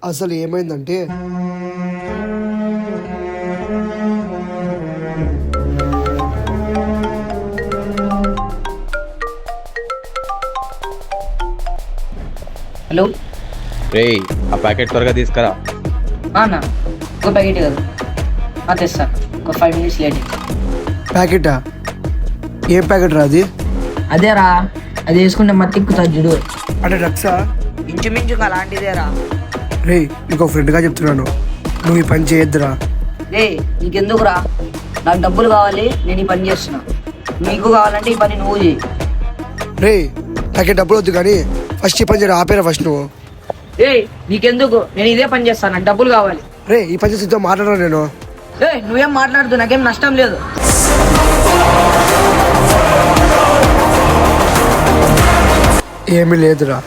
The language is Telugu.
అసలు ఏమైందంటే హలో రేయ్ ఆ ప్యాకెట్ త్వరగా తీసుకురా. అన్న ఒక ప్యాకెట్ కదా తెస్తాను ఒక 5 minutes లేట్. ప్యాకెటా? ఏం ప్యాకెట్ రా అది? అదేరా అది వేసుకుంటే మత్తిక్కుతుంది చూడు. అంటే డ్రగ్సా? ఇంచుమించుగా అలాంటిదేరా. రే నీకు ఫ్రెండ్గా చెప్తున్నాను, నువ్వు ఈ పని చేయొద్దురా. రే నీకెందుకురా, నాకు డబ్బులు కావాలి, నేను ఈ పని చేస్తున్నా. నీకు కావాలంటే ఈ పని నువ్వు చేయి. రే నాకే డబ్బులు వద్దు కానీ ఫస్ట్ ఈ పని చేయడం ఆపేరా ఫస్ట్ నువ్వు. రే నీకెందుకు, నేను ఇదే పని చేస్తాను, నాకు డబ్బులు కావాలి. రే ఈ పని చేసి మాట్లాడరా నేను. రే నువ్వేం మాట్లాడుతూ, నాకేం నష్టం లేదు. ఏమీ లేదురా.